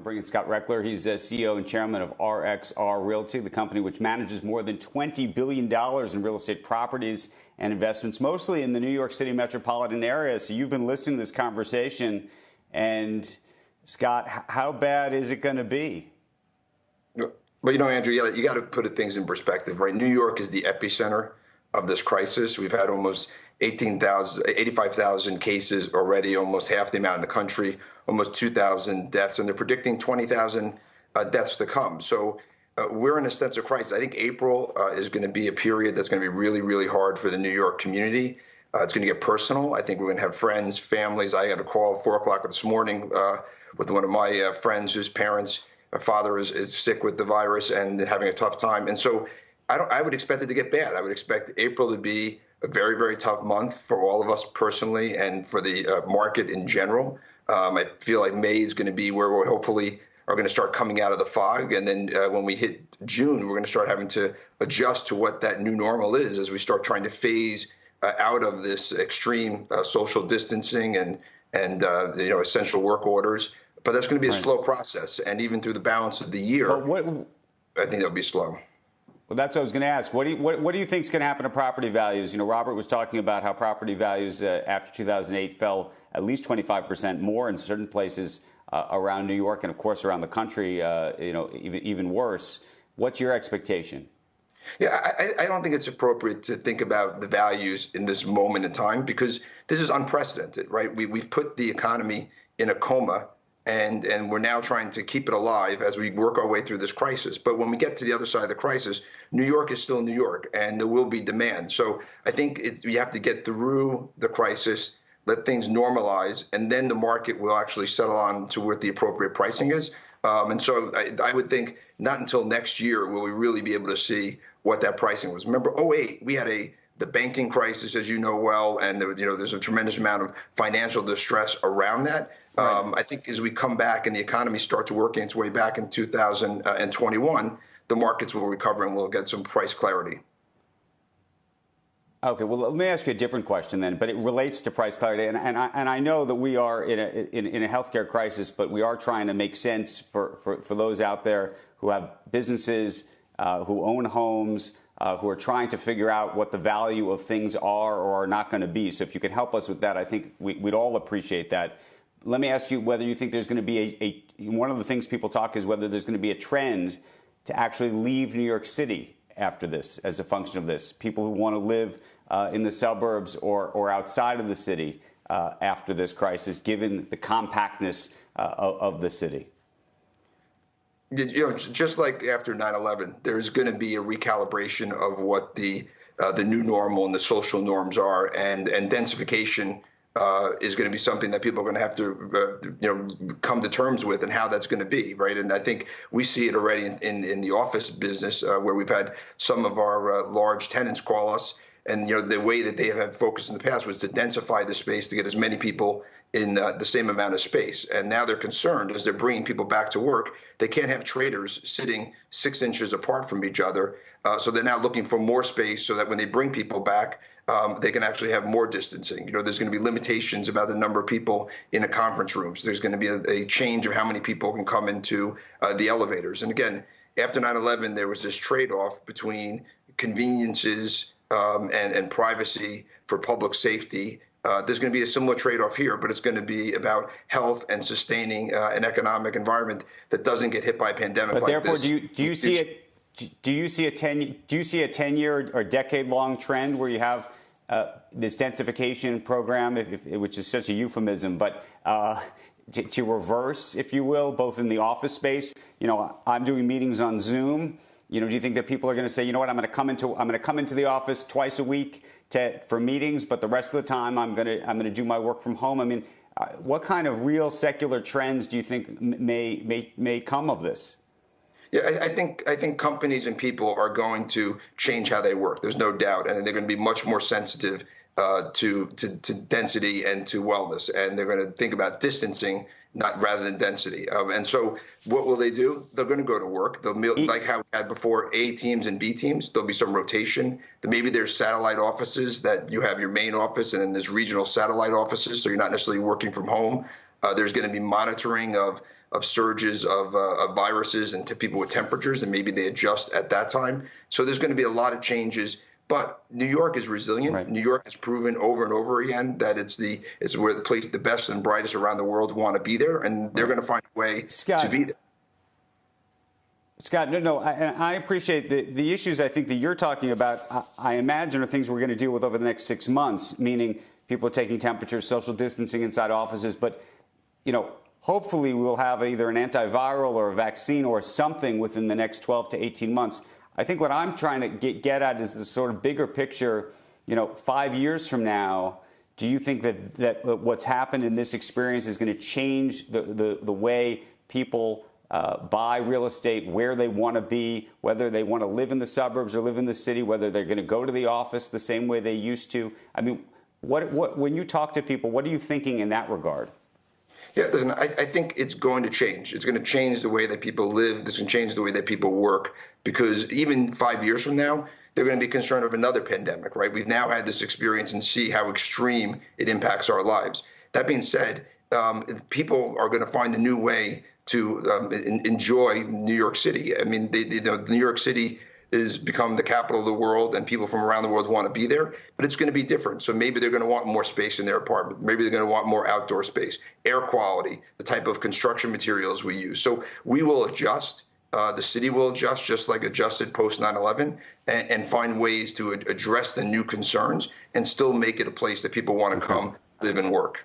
bring in Scott Rechler. He's CEO and chairman of RXR Realty, the company which manages more than $20 billion in real estate properties and investments, mostly in the New York City metropolitan area. So you've been listening to this conversation. And, Scott, how bad is it going to be? Well, Andrew, you got to put things in perspective, right? New York is the epicenter of this crisis. We've had almost 85,000 cases already, almost half the amount in the country, almost 2,000 deaths, and they're predicting 20,000 deaths to come. So we're in a sense of crisis. I think April is going to be a period that's going to be really, really hard for the New York community. It's going to get personal. I think we're going to have friends, families. I got a call at 4 o'clock this morning with one of my friends whose father is sick with the virus and having a tough time. And so I would expect it to get bad. I would expect April to be a very, very tough month for all of us personally and for the market in general. I feel like May is going to be where we hopefully are going to start coming out of the fog. And then when we hit June, we're going to start having to adjust to what that new normal is as we start trying to phase out of this extreme social distancing and essential work orders. But that's going to be a slow process. And even through the balance of the year, I think that'll be slow. Well, that's what I was going to ask. What do you think is going to happen to property values? Robert was talking about how property values after 2008 fell at least 25% more in certain places around New York and, of course, around the country, even worse. What's your expectation? Yeah, I don't think it's appropriate to think about the values in this moment in time because this is unprecedented, right? We put the economy in a coma. And we're now trying to keep it alive as we work our way through this crisis. But when we get to the other side of the crisis, New York is still New York, and there will be demand. So I think you have to get through the crisis, let things normalize, and then the market will actually settle on to what the appropriate pricing is. And so I would think not until next year will we really be able to see what that pricing was. Remember, 2008, we had the banking crisis, as you know well, and there's a tremendous amount of financial distress around that. Right. I think as we come back and the economy starts working its way back in 2021, the markets will recover and we'll get some price clarity. Okay, well, let me ask you a different question then, but it relates to price clarity. And I know that we are in a healthcare crisis, but we are trying to make sense for those out there who have businesses, who own homes, who are trying to figure out what the value of things are or are not going to be. So if you could help us with that, I think we'd all appreciate that. Let me ask you whether you think there's going to be one of the things people talk is whether there's going to be a trend to actually leave New York City after this as a function of this. People who want to live in the suburbs or outside of the city after this crisis, given the compactness of the city. Just like after 9/11, there's going to be a recalibration of what the new normal and the social norms are, and densification is going to be something that people are going to have to come to terms with and how that's going to be, right? And I think we see it already in the office business where we've had some of our large tenants call us, and the way that they have had focus in the past was to densify the space to get as many people in the same amount of space. And now they're concerned as they're bringing people back to work, they can't have traders sitting 6 inches apart from each other. So they're now looking for more space so that when they bring people back, they can actually have more distancing. There's going to be limitations about the number of people in a conference rooms. There's going to be a change of how many people can come into the elevators. And again, after 9/11, there was this trade-off between conveniences and privacy for public safety. There's going to be a similar trade-off here, but it's going to be about health and sustaining an economic environment that doesn't get hit by a pandemic like this. But therefore, do you see it? Do you see a 10-year or decade-long trend where you have this densification program, which is such a euphemism, but to reverse, if you will, both in the office space? I'm doing meetings on Zoom. Do you think that people are going to say, I'm going to come into the office twice a week for meetings, but the rest of the time I'm going to do my work from home? I mean, what kind of real secular trends do you think may come of this? Yeah, I think companies and people are going to change how they work. There's no doubt, and they're going to be much more sensitive to density and to wellness, and they're going to think about distancing rather than density. And so, what will they do? They're going to go to work. They'll like how we had before, A teams and B teams. There'll be some rotation. Maybe there's satellite offices that you have your main office, and then there's regional satellite offices, so you're not necessarily working from home. There's going to be monitoring of of surges of viruses and to people with temperatures, and maybe they adjust at that time. So there's going to be a lot of changes. But New York is resilient. Right. New York has proven over and over again that it's where the best and brightest around the world want to be there, and they're going to find a way to be there. Scott, I appreciate the issues I think that you're talking about. I imagine are things we're going to deal with over the next 6 months, meaning people are taking temperatures, social distancing inside offices. But, hopefully we'll have either an antiviral or a vaccine or something within the next 12 to 18 months. I think what I'm trying to get at is the sort of bigger picture. 5 years from now, do you think that what's happened in this experience is going to change the way people buy real estate, where they want to be, whether they want to live in the suburbs or live in the city, whether they're going to go to the office the same way they used to? I mean, when you talk to people, what are you thinking in that regard? Yeah, listen, I think it's going to change. It's going to change the way that people live. It's going to change the way that people work, because even 5 years from now, they're going to be concerned of another pandemic, right? We've now had this experience and see how extreme it impacts our lives. That being said, people are going to find a new way to enjoy New York City. I mean, New York City has become the capital of the world, and people from around the world want to be there, but it's going to be different. So maybe they're going to want more space in their apartment. Maybe they're going to want more outdoor space, air quality, the type of construction materials we use. So we will adjust. The city will adjust, just like adjusted post 9/11, and find ways to address the new concerns and still make it a place that people want to come, live, and work.